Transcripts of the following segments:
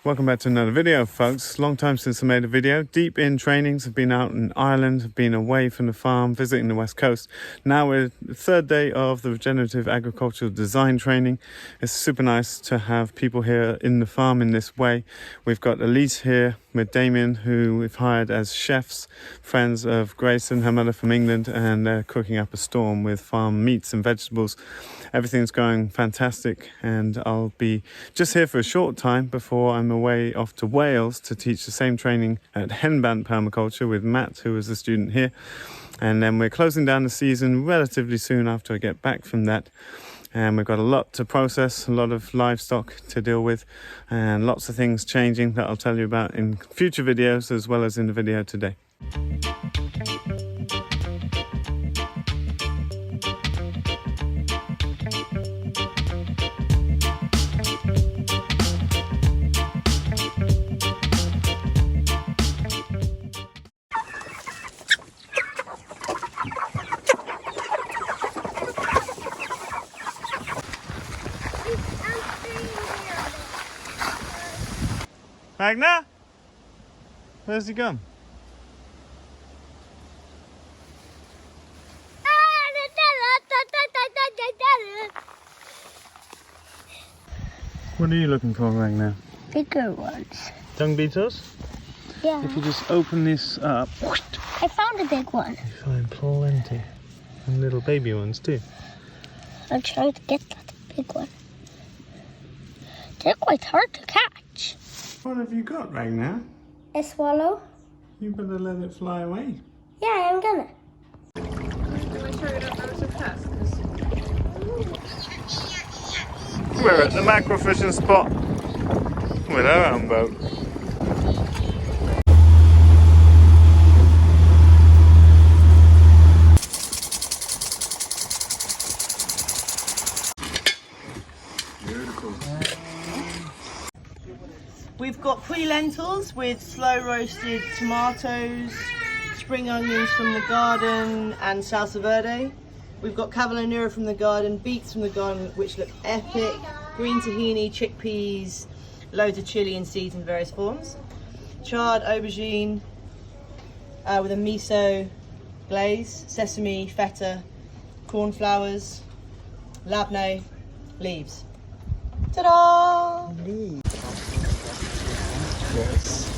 Welcome back to another video, folks. Long time since I made a video. Deep in trainings. I've been out in Ireland, I've been away from the farm, visiting the West Coast. Now we're the third day of the Regenerative Agriculture design training. It's super nice to have people here in the farm in this way. We've got Elise here with Damien, who we've hired as chefs, friends of Grace and her mother from England, and they're cooking up a storm with farm meats and vegetables. Everything's going fantastic, and I'll be just here for a short time before I'm away off to Wales to teach the same training at Henband Permaculture with Matt, who is a student here. And then we're closing down the season relatively soon after I get back from that. And we've got a lot to process, a lot of livestock to deal with, and lots of things changing that I'll tell you about in future videos as well as in the video today. Magna? Where's he gone? What are you looking for, Magna? Bigger ones. Dung beetles? Yeah. If you just open this up, I found a big one. you find plenty. And little baby ones too. I'm trying to get that big one. They're quite hard to catch. What have you got, Ragnar? A swallow? You better let it fly away. Yeah, I'm gonna. We're at the macro fishing spot with our own boat. We've got pre-lentils with slow roasted tomatoes, spring onions from the garden and salsa verde. We've got cavallonera from the garden, beets from the garden which look epic, green tahini, chickpeas, loads of chili and seeds in various forms. Charred aubergine with a miso glaze, sesame, feta, cornflowers, labneh, leaves. Ta-da! Yes.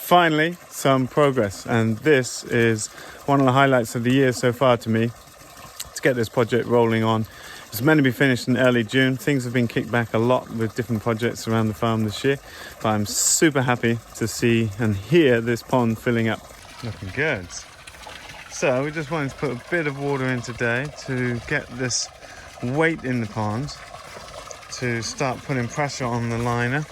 Finally, some progress, and this is one of the highlights of the year so far to me, to get this project rolling on. It's meant to be finished in early June. Things have been kicked back a lot with different projects around the farm this year, but I'm super happy to see and hear this pond filling up. Looking good. So we just wanted to put a bit of water in today to get this weight in the pond, to start putting pressure on the liner.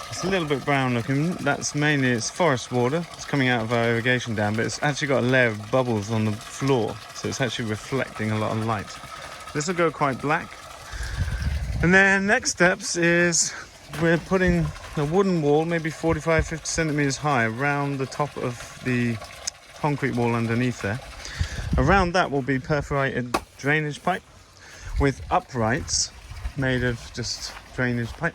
It's a little bit brown looking. That's mainly, it's forest water. It's coming out of our irrigation dam, but it's actually got a layer of bubbles on the floor, so it's actually reflecting a lot of light. This will go quite black. And then next steps is we're putting a wooden wall, maybe 45-50 centimeters high, around the top of the concrete wall underneath there. Around that will be perforated drainage pipe with uprights made of just drainage pipe.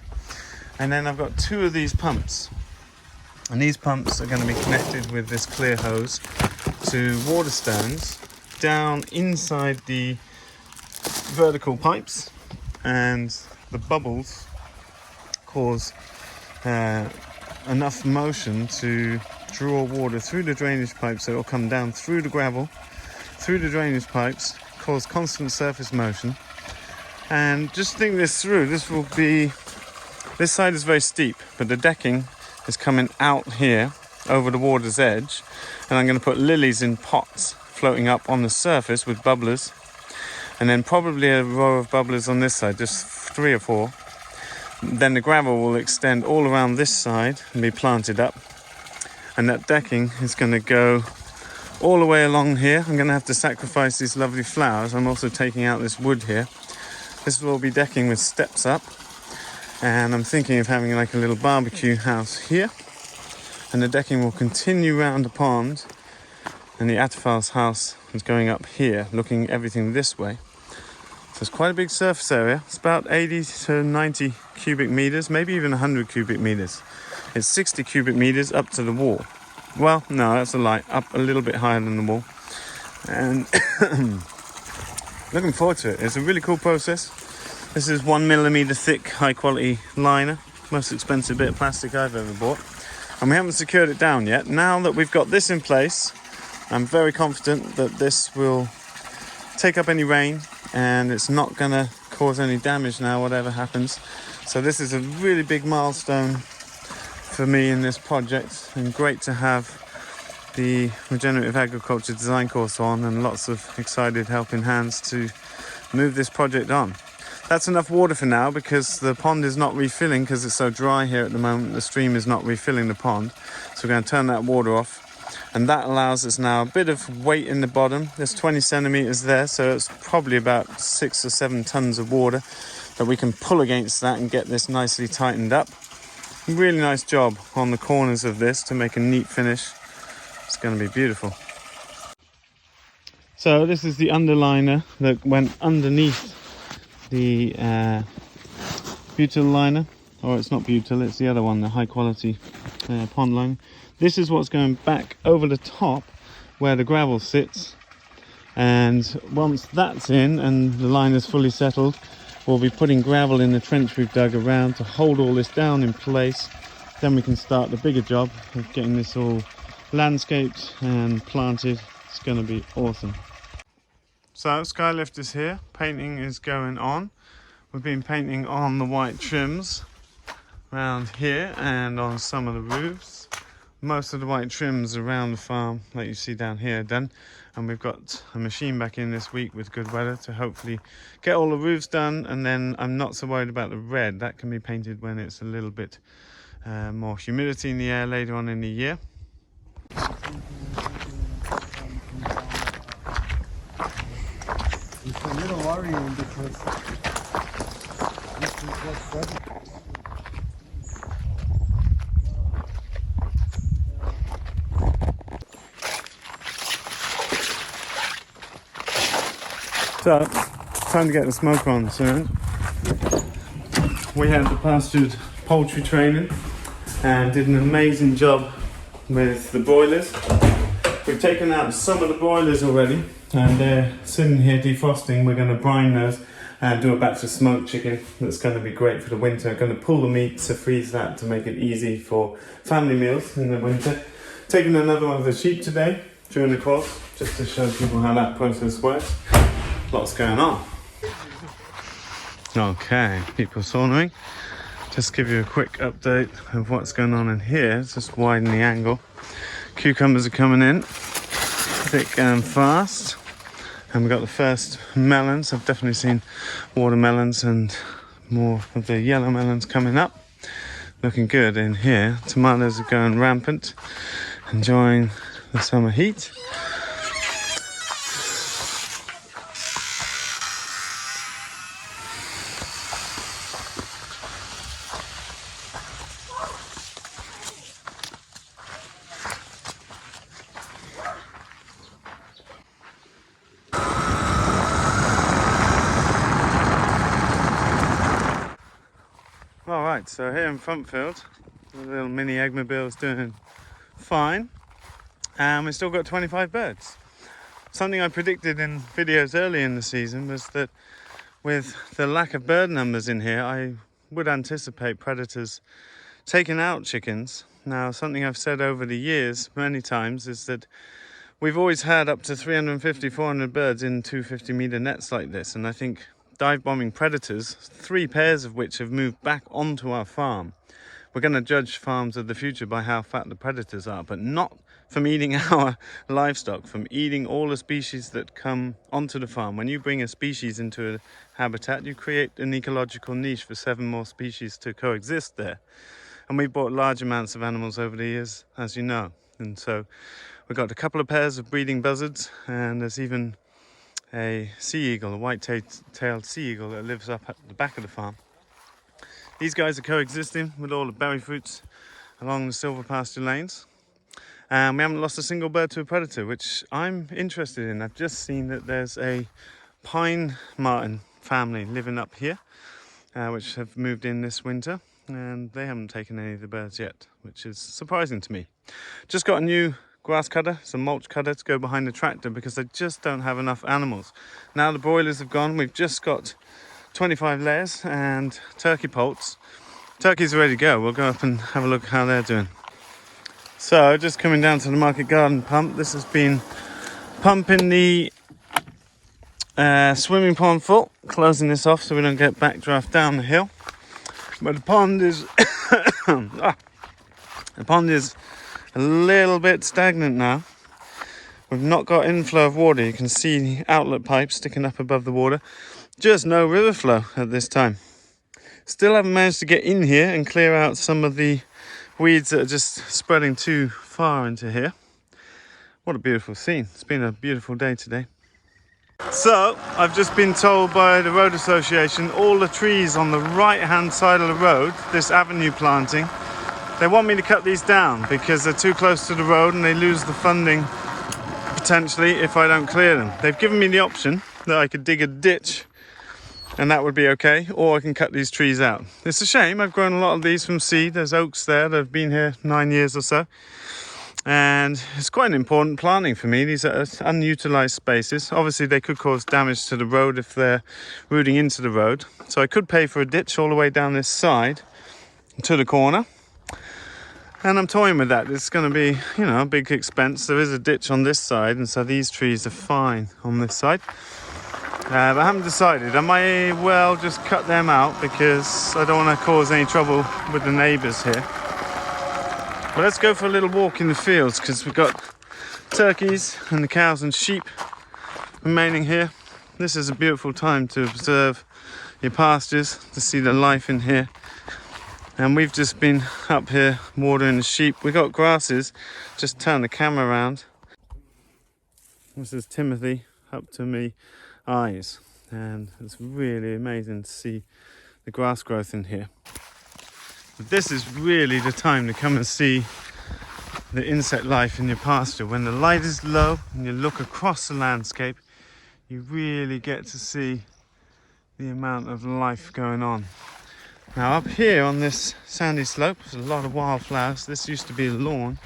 And then I've got two of these pumps, and these pumps are going to be connected with this clear hose to water stones down inside the vertical pipes, and the bubbles cause enough motion to draw water through the drainage pipes, so it'll come down through the gravel, through the drainage pipes, cause constant surface motion. And just think this through, this side is very steep, but the decking is coming out here over the water's edge, and I'm going to put lilies in pots floating up on the surface with bubblers, and then probably a row of bubblers on this side, just 3 or 4. Then the gravel will extend all around this side and be planted up. And that decking is going to go all the way along here. I'm going to have to sacrifice these lovely flowers. I'm also taking out this wood here. This will be decking with steps up. And I'm thinking of having like a little barbecue house here. And the decking will continue round the pond. And the Atafal's house is going up here, looking everything this way. So it's quite a big surface area. It's about 80 to 90 cubic meters, maybe even 100 cubic meters. It's 60 cubic meters up to the wall. Well, no, that's a lie. Up a little bit higher than the wall. And looking forward to it. It's a really cool process. This is 1mm thick, high quality liner. Most expensive bit of plastic I've ever bought. And we haven't secured it down yet. Now that we've got this in place, I'm very confident that this will take up any rain and it's not going to cause any damage now, whatever happens. So this is a really big milestone for me in this project, and great to have the Regenerative Agriculture design course on and lots of excited helping hands to move this project on. That's enough water for now because the pond is not refilling because it's so dry here at the moment. The stream is not refilling the pond. So we're going to turn that water off. And that allows us now a bit of weight in the bottom. There's 20 centimeters there, so it's probably about 6 or 7 tons of water that we can pull against that and get this nicely tightened up. Really nice job on the corners of this to make a neat finish. It's going to be beautiful. So this is the underliner that went underneath the butyl liner, or it's not butyl, it's the other one, the high quality pond liner. This is what's going back over the top where the gravel sits, and once that's in and the line is fully settled, we'll be putting gravel in the trench we've dug around to hold all this down in place. Then we can start the bigger job of getting this all landscaped and planted. It's going to be awesome. So Skylift is here, painting is going on. We've been painting on the white trims around here and on some of the roofs. Most of the white trims around the farm, like you see down here, are done. And we've got a machine back in this week with good weather to hopefully get all the roofs done. And then I'm not so worried about the red. That can be painted when it's a little bit more humidity in the air later on in the year. It's a little worrying because this is what's ready. So, time to get the smoke on soon. We had the pastured poultry training and did an amazing job with the broilers. We've taken out some of the broilers already and they're sitting here defrosting. We're going to brine those and do a batch of smoked chicken that's going to be great for the winter. I'm going to pull the meat to freeze that to make it easy for family meals in the winter. Taking another one of the sheep today during the course just to show people how that process works. Lots going on. Okay, people saunering. Just give you a quick update of what's going on in here. Just widen the angle. Cucumbers are coming in thick and fast. And we've got the first melons. I've definitely seen watermelons and more of the yellow melons coming up. Looking good in here. Tomatoes are going rampant, enjoying the summer heat. Alright, so here in Frontfield, the little mini Eggmobile is doing fine, and we've still got 25 birds. Something I predicted in videos early in the season was that with the lack of bird numbers in here, I would anticipate predators taking out chickens. Now, something I've said over the years many times is that we've always had up to 350, 400 birds in 250-meter nets like this, and I think dive bombing predators, 3 pairs of which have moved back onto our farm. We're going to judge farms of the future by how fat the predators are, but not from eating our livestock, from eating all the species that come onto the farm. When you bring a species into a habitat, you create an ecological niche for 7 more species to coexist there. and we've bought large amounts of animals over the years, as you know. And so we've got a couple of pairs of breeding buzzards, and there's even a sea eagle, a white-tailed sea eagle that lives up at the back of the farm. These guys are coexisting with all the berry fruits along the silver pasture lanes. And we haven't lost a single bird to a predator, which I'm interested in. I've just seen that there's a pine marten family living up here, which have moved in this winter, and they haven't taken any of the birds yet, which is surprising to me. Just got a new grass cutter, some mulch cutter to go behind the tractor because I just don't have enough animals. Now the broilers have gone, we've just got 25 layers and turkey poults. Turkeys are ready to go. We'll go up and have a look how they're doing. So just coming down to the market garden pump. This has been pumping the swimming pond full, closing this off so we don't get backdraft down the hill. But the pond is the pond is a little bit stagnant now. We've not got inflow of water. You can see the outlet pipe sticking up above the water. Just no river flow at this time. Still haven't managed to get in here and clear out some of the weeds that are just spreading too far into here. What a beautiful scene. It's been a beautiful day today. So I've just been told by the road association all the trees on the right hand side of the road, this avenue planting, they want me to cut these down because they're too close to the road and they lose the funding potentially if I don't clear them. They've given me the option that I could dig a ditch and that would be okay, or I can cut these trees out. It's a shame. I've grown a lot of these from seed. There's oaks there that have been here 9 years or so, and it's quite an important planting for me. These are unutilized spaces. Obviously they could cause damage to the road if they're rooting into the road, so I could pay for a ditch all the way down this side to the corner, and I'm toying with that. It's going to be, you know, a big expense. There is a ditch on this side, and so these trees are fine on this side. But I haven't decided. I may well just cut them out because I don't want to cause any trouble with the neighbours here. But let's go for a little walk in the fields because we've got turkeys and the cows and sheep remaining here. This is a beautiful time to observe your pastures, to see the life in here. And we've just been up here watering the sheep. We've got grasses. Just turn the camera around. This is Timothy up to me eyes, and it's really amazing to see the grass growth in here. But this is really the time to come and see the insect life in your pasture. When the light is low and you look across the landscape, you really get to see the amount of life going on. Now up here on this sandy slope, there's a lot of wildflowers. This used to be a lawn.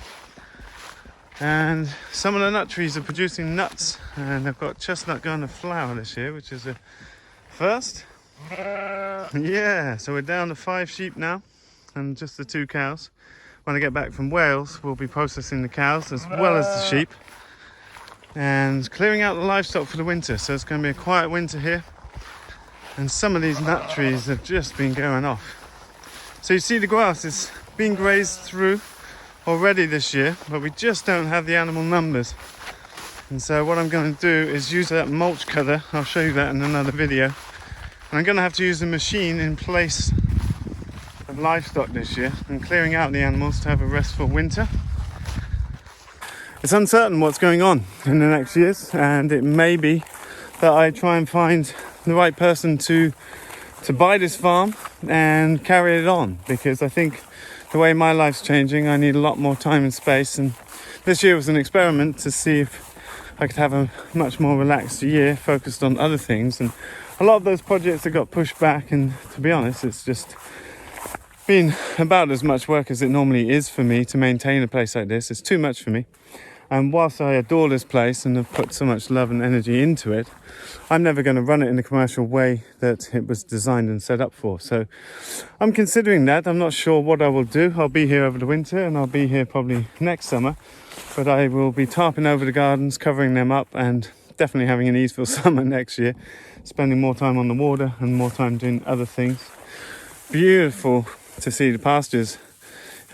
And some of the nut trees are producing nuts, and I've got chestnut going to flower this year, which is a first. Yeah, so we're down to 5 sheep now and just the 2 cows. When I get back from Wales, we'll be processing the cows as well as the sheep and clearing out the livestock for the winter. So it's going to be a quiet winter here, and some of these nut trees have just been going off. So you see the grass is being grazed through already this year, but we just don't have the animal numbers. And so what I'm going to do is use that mulch cutter. I'll show you that in another video. And I'm going to have to use the machine in place of livestock this year and clearing out the animals to have a restful winter. It's uncertain what's going on in the next years, and it may be that I try and find the right person to buy this farm and carry it on, because I think the way my life's changing, I need a lot more time and space, and this year was an experiment to see if I could have a much more relaxed year focused on other things. And a lot of those projects that got pushed back, and to be honest, it's just been about as much work as it normally is for me to maintain a place like this. It's too much for me. And whilst I adore this place and have put so much love and energy into it, I'm never going to run it in the commercial way that it was designed and set up for. So I'm considering that. I'm not sure what I will do. I'll be here over the winter, and I'll be here probably next summer. But I will be tarping over the gardens, covering them up, and definitely having an easeful summer next year. Spending more time on the water and more time doing other things. Beautiful to see the pastures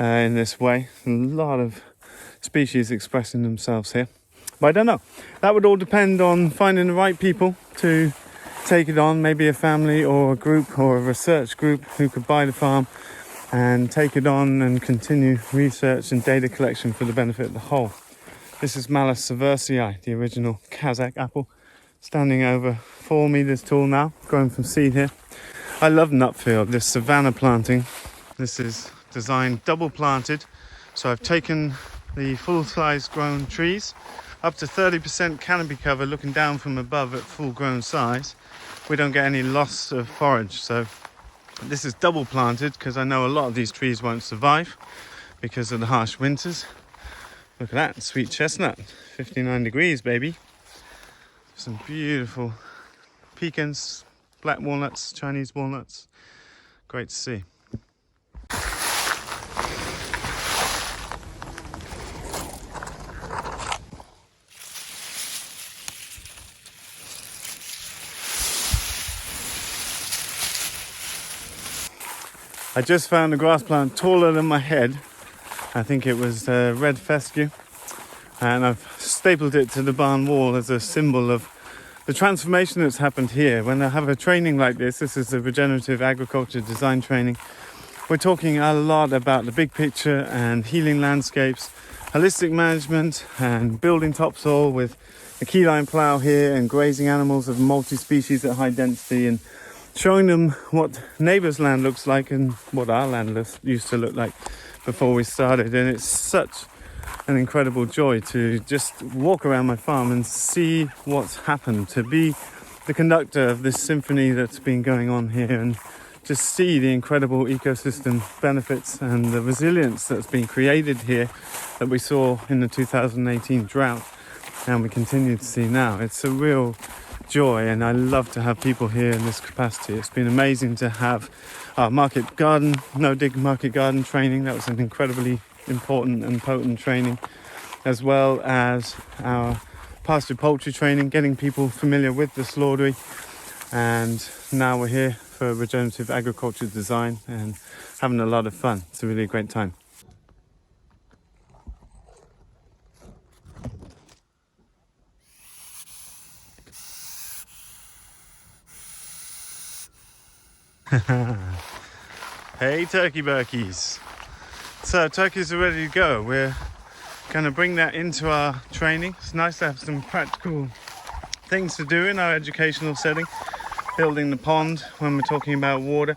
in this way. A lot of species expressing themselves here, but I don't know. That would all depend on finding the right people to take it on, maybe a family or a group or a research group who could buy the farm and take it on and continue research and data collection for the benefit of the whole. This is Malus seversii, the original Kazakh apple, standing over 4 meters tall now, growing from seed here. I love Nutfield, this Savannah planting. This is designed double planted, so I've taken the full-size grown trees up to 30% canopy cover, looking down from above at full grown size. We don't get any loss of forage, so this is double planted because I know a lot of these trees won't survive because of the harsh winters. Look at that, sweet chestnut, 59 degrees, baby. Some beautiful pecans, black walnuts, Chinese walnuts. Great to see. I just found a grass plant taller than my head. I think it was red fescue, and I've stapled it to the barn wall as a symbol of the transformation that's happened here. When I have a training like this is the Regenerative Agriculture design training, we're talking a lot about the big picture and healing landscapes, holistic management and building topsoil with the Keyline plough here and grazing animals of multi-species at high density, and showing them what neighbours' land looks like and what our land used to look like before we started. And it's such an incredible joy to just walk around my farm and see what's happened, to be the conductor of this symphony that's been going on here, and just see the incredible ecosystem benefits and the resilience that's been created here that we saw in the 2018 drought and we continue to see now. It's a real joy, and I love to have people here in this capacity. It's been amazing to have our market garden, no-dig market garden training. That was an incredibly important and potent training, as well as our pastured poultry training, getting people familiar with the slaughtery. And now we're here for regenerative agriculture design and having a lot of fun. It's a really great time. Hey turkey burkeys. So turkeys are ready to go. We're going to bring that into our training. It's nice to have some practical things to do in our educational setting. Building the pond when we're talking about water.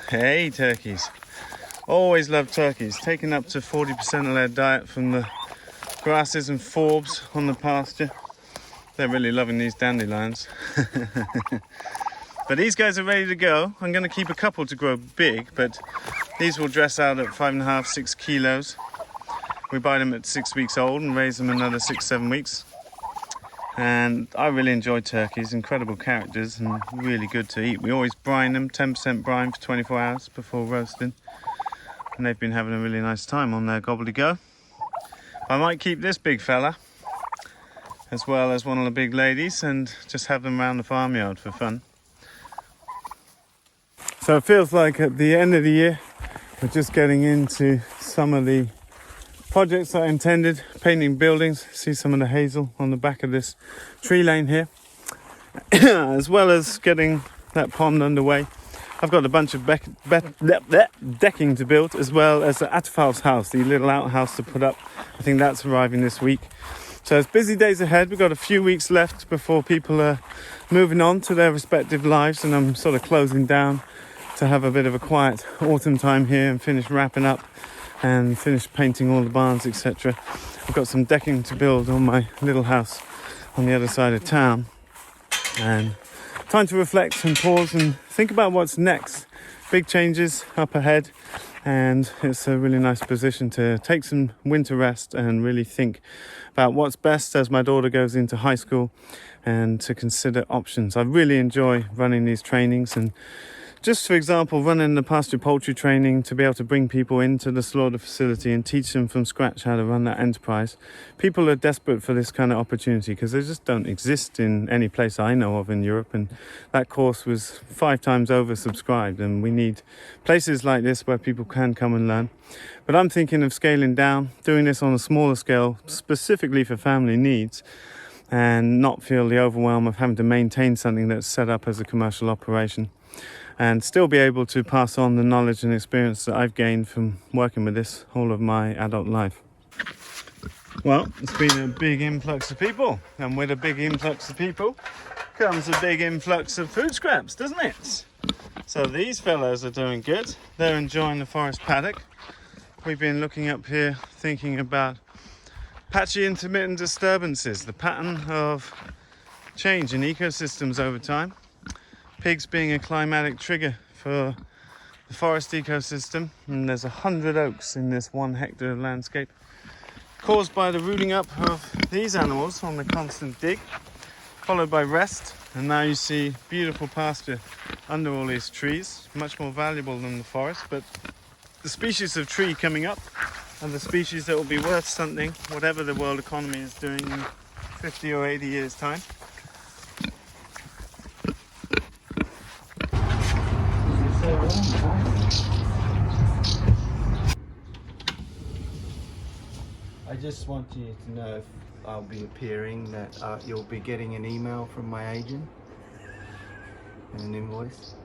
Hey turkeys. Always love turkeys. Taking up to 40% of their diet from the grasses and forbs on the pasture. They're really loving these dandelions. But these guys are ready to go. I'm going to keep a couple to grow big, but these will dress out at 5.5, 6 kilos. We buy them at 6 weeks old and raise them another 6-7 weeks. And I really enjoy turkeys, incredible characters and really good to eat. We always brine them, 10% brine for 24 hours before roasting. And they've been having a really nice time on their gobbledygook. I might keep this big fella, as well as one of the big ladies, and just have them around the farmyard for fun. So it feels like at the end of the year, we're just getting into some of the projects that I intended, painting buildings. See some of the hazel on the back of this tree lane here, as well as getting that pond underway. I've got a bunch of decking to build, as well as the Atafal's house, the little outhouse to put up. I think that's arriving this week. So it's busy days ahead. We've got a few weeks left before people are moving on to their respective lives, and I'm sort of closing down to have a bit of a quiet autumn time here and finish wrapping up and finish painting all the barns, etc. I've got some decking to build on my little house on the other side of town, and time to reflect and pause and think about what's next. Big changes up ahead, and it's a really nice position to take some winter rest and really think about what's best as my daughter goes into high school, and to consider options. I really enjoy running these trainings, and just for example, running the pastured poultry training to be able to bring people into the slaughter facility and teach them from scratch how to run that enterprise. People are desperate for this kind of opportunity because they just don't exist in any place I know of in Europe, and that course was 5 times oversubscribed, and we need places like this where people can come and learn. But I'm thinking of scaling down, doing this on a smaller scale, specifically for family needs, and not feel the overwhelm of having to maintain something that's set up as a commercial operation. and still be able to pass on the knowledge and experience that I've gained from working with this all of my adult life. Well, it's been a big influx of people, and with a big influx of people comes a big influx of food scraps, doesn't it? So these fellows are doing good. They're enjoying the forest paddock. We've been looking up here thinking about patchy intermittent disturbances, the pattern of change in ecosystems over time. Pigs being a climatic trigger for the forest ecosystem, and there's 100 oaks in this 1 hectare landscape, caused by the rooting up of these animals on the constant dig, followed by rest, and now you see beautiful pasture under all these trees, much more valuable than the forest. But the species of tree coming up are the species that will be worth something, whatever the world economy is doing in 50 or 80 years' time. I just want you to know if I'll be appearing that you'll be getting an email from my agent and an invoice.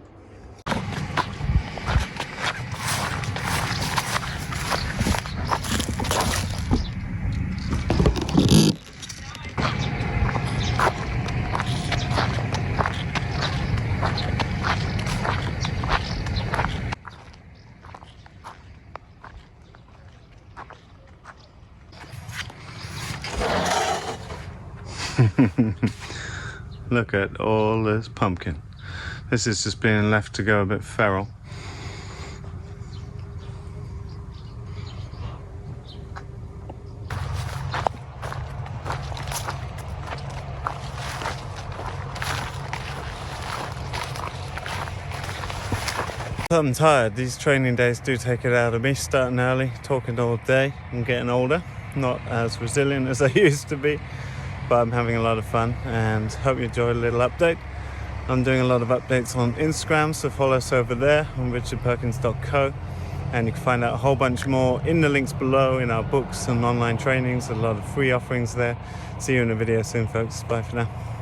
Look at all this pumpkin. This is just being left to go a bit feral. I'm tired. These training days do take it out of me. Starting early, talking all day. I'm getting older, not as resilient as I used to be, but I'm having a lot of fun and hope you enjoyed a little update. I'm doing a lot of updates on Instagram, so follow us over there on richardperkins.co, and you can find out a whole bunch more in the links below in our books and online trainings. A lot of free offerings there. See you in a video soon, folks. Bye for now.